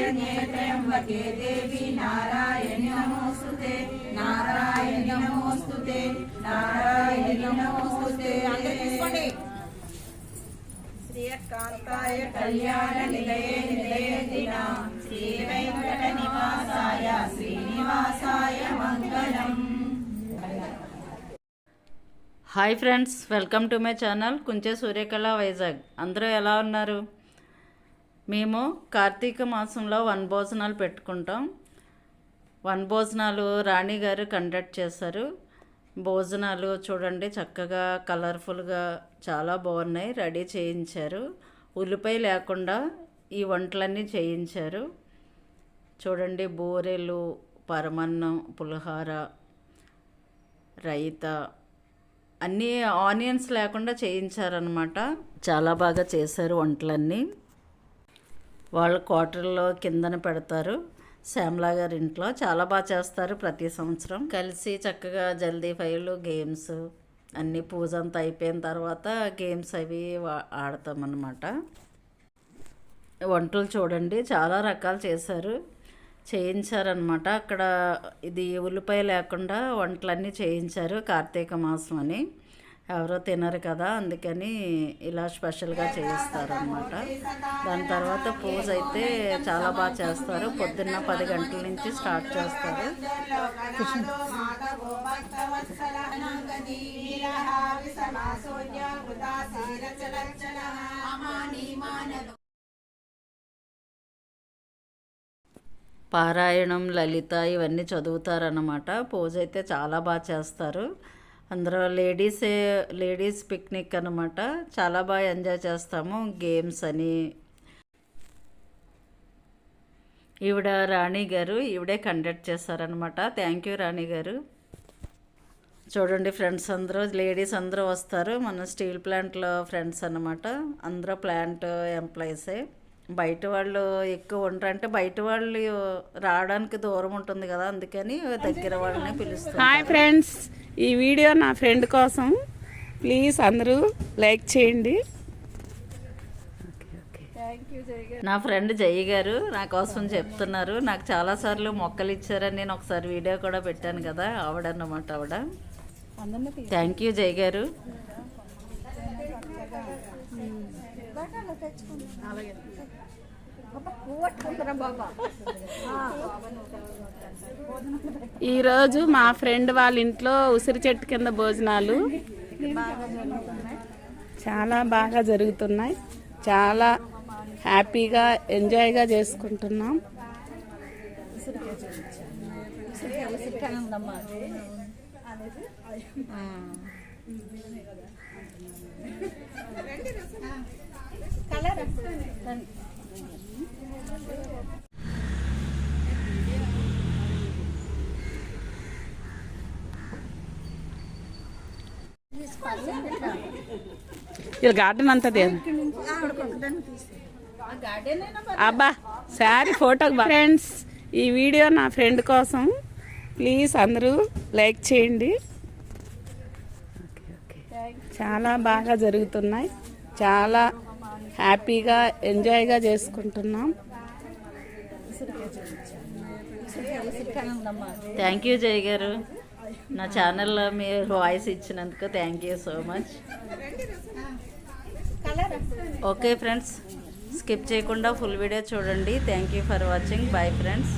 శరణ్యే త్ర్యంబకే దేవి నారాయణి నమోస్తుతే నారాయణి నమోస్తుతే నారాయణి నమోస్తుతే. తీసుకోండి. శ్రీకాంతాయ కళ్యాణ నిలయే నిలయదిన శ్రీ వెంకట నివాసాయ శ్రీనివాసాయ మంగళం. Hi friends, welcome to my channel Kunche Suryakala Vizag. అందరూ ఎలా ఉన్నారు? మేము కార్తీక మాసంలో వనభోజనాలు పెట్టుకుంటాం. వనభోజనాలు రాణి గారు కండక్ట్ చేశారు. భోజనాలు చూడండి, చక్కగా కలర్ఫుల్గా చాలా బాగున్నాయి. రెడీ చేయించారు. ఉల్లిపాయ లేకుండా ఈ వంటలన్నీ చేయించారు. చూడండి, బూరెలు, పరమన్నం, పులిహోర, రైతా అన్నీ ఆనియన్స్ లేకుండా చేయించారనమాట. చాలా బాగా చేశారు వంటలన్నీ. వాళ్ళ క్వార్టర్లో కిందన పెడతారు. శ్యామలా గారి ఇంట్లో చాలా బాగా చేస్తారు. ప్రతి సంవత్సరం కలిసి చక్కగా జల్దీ ఫైలు, గేమ్స్ అన్నీ పూజ అంతా అయిపోయిన తర్వాత గేమ్స్ అవి ఆడతామన్నమాట. వంటలు చూడండి, చాలా రకాలు చేయించారనమాట. అక్కడ ఇది ఉల్లిపాయ లేకుండా వంటలన్నీ చేయించారు. కార్తీక మాసం అని ఎవరో తినరు కదా, అందుకని ఇలా స్పెషల్గా చేయిస్తారనమాట. దాని తర్వాత పూజ అయితే చాలా బాగా చేస్తారు. పొద్దున్న 10 గంటల నుంచి స్టార్ట్ చేస్తారు. పారాయణం, లలిత ఇవన్నీ చదువుతారన్నమాట. పూజ అయితే చాలా బాగా చేస్తారు. అందరూ లేడీస్ పిక్నిక్ అనమాట. చాలా బాగా ఎంజాయ్ చేస్తాము. గేమ్స్ అని ఈవిడ రాణి గారు, ఈవిడే కండక్ట్ చేస్తారనమాట. థ్యాంక్ యూ రాణి గారు. చూడండి ఫ్రెండ్స్, లేడీస్ అందరూ వస్తారు. మన స్టీల్ ప్లాంట్లో ఫ్రెండ్స్ అనమాట. అందరూ ప్లాంట్ ఎంప్లాయీసే. బయట వాళ్ళు ఎక్కువ ఉంటారు. అంటే బయట వాళ్ళు రావడానికి దూరం ఉంటుంది కదా, అందుకని దగ్గర వాళ్ళని పిలుస్తారు. హాయ్ ఫ్రెండ్స్, ఈ వీడియో నా ఫ్రెండ్ కోసం. ప్లీజ్ అందరూ లైక్ చేయండి. నా ఫ్రెండ్ జయ్య గారు నా కోసం చెప్తున్నారు. నాకు చాలాసార్లు మొక్కలు ఇచ్చారని నేను ఒకసారి వీడియో కూడా పెట్టాను కదా, ఆవిడన్నమాట. ఆవిడ థ్యాంక్ యూ జయ్య గారు. ఈరోజు మా ఫ్రెండ్ వాళ్ళ ఇంట్లో ఉసిరి చెట్టు కింద భోజనాలు చాలా బాగా జరుగుతున్నాయి. చాలా హ్యాపీగా ఎంజాయ్గా చేసుకుంటున్నాం. ఇలా గార్డెన్ అంతది అబ్బా సారీ ఫోటో. ఫ్రెండ్స్, ఈ వీడియో నా ఫ్రెండ్ కోసం. ప్లీజ్ అందరూ లైక్ చేయండి. చాలా బాగా జరుగుతున్నాయి. చాలా హ్యాపీగా ఎంజాయ్గా చేసుకుంటున్నాం. థ్యాంక్ యూ జయ్ గారు. నా ఛానల్లో మీరు వాయిస్ ఇచ్చినందుకు thank you so much. Okay friends, skip చేయకుండా ఫుల్ వీడియో చూడండి. Thank you for watching. Bye friends.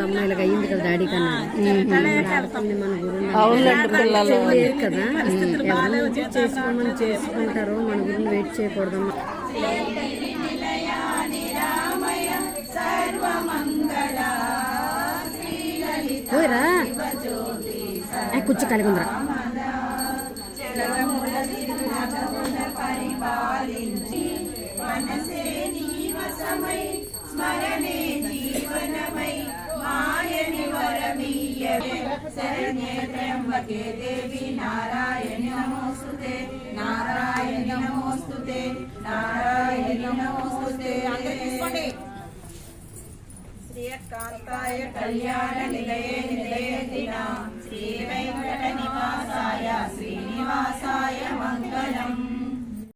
అమ్మాయిలకు అయ్యింది కదా డాడీ కన్నా మన గురువు కదా, ఎవరు చేసుకోమని చేసుకుంటారో మన గురువుని వెయిట్ చేయకూడదమ్మా. పోయిరా కూర్చో కలిగిందిరా. శరణ్యే త్ర్యంబకే దేవి నారాయణి నమోస్తుతే నారాయణి నమోస్తుతే నారాయణి నమోస్తుతే. తీసుకోండి. శ్రీకాంతాయ కళ్యాణ నిలయే నిలయదిన శ్రీ వెంకట నివాసాయ శ్రీనివాసాయ మంగళం.